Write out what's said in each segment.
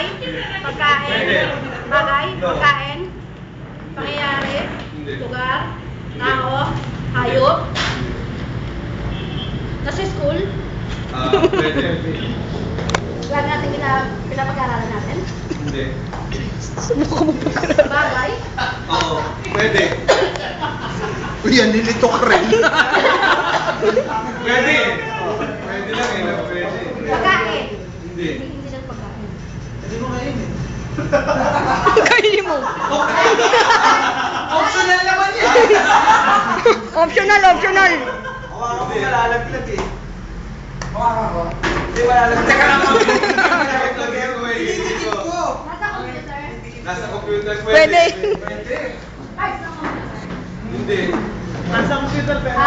Bagay? Pagkain? Bagay? Pagkain? Pangyayari? Lugar? Tao? Hayop? Nasa school? Pwede. Lagi natin pinapag-aralan natin? Hindi. Subukan mo pagkaraan. Bagay? Oo, pwede. Uy, yan, nilito ka rin. Pwede. Pwede lang eh, pwede. Pagkain? Hindi. Hindi siya pagkain. Hindi mo ngayon eh. Kainin mo. Optional naman yan. Optional, optional. Hawakan ko malalaglag eh. Hawakan ko. Hindi malalaglag. Teka lang. Initikip ko. Nasa computer? Nasa computer, Pwede. Pwede. Parts ng computer? Hindi. Nasa computer pero.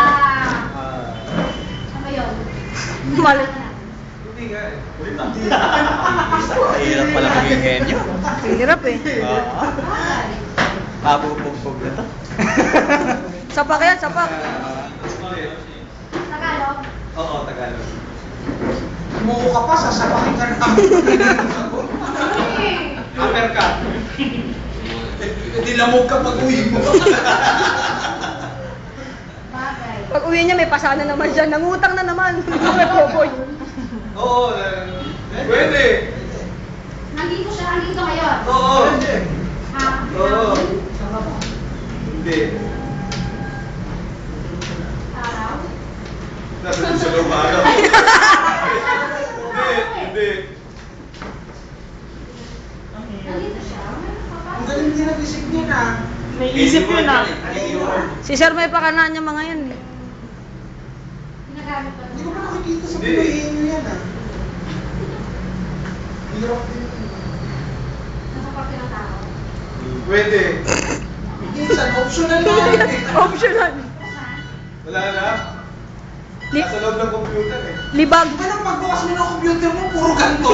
Ano yun? Mali. Hindi nga eh. Hirap pala maging henyo. Hirap eh. Bagay? Pabubugbog na to. Sapak yan, sapak. Tagalog? Oo, Tagalog. Umuho ka pa, sasabakin ka na. Uppercut. Nilamog ka pag uwi mo. Bagay? Pag uwi niya, may pasana naman siya. Nangutang na naman. May cowboy. Oo, pwede. Nandito siya, nandito ngayon? Oo. Ha? Oo. Hindi. Araw? Nasa sa lumano. Hindi. Nandito siya? Ang galing din nag-isip niya na. May isip yun ah. Si Sir may pakanaan niya mga yan eh. Ginagamit ba Hindi ko ito? pa nakikita sa Hindi. Pinoy niyo yan ah. Hirap din. Nasa parte ng tao? Pwede. Minsan, optional na yan eh. Optional. Wala na. Nasa loob ng computer eh. Libag. Di ba nang pagbukas mo ng computer mo, puro ganito?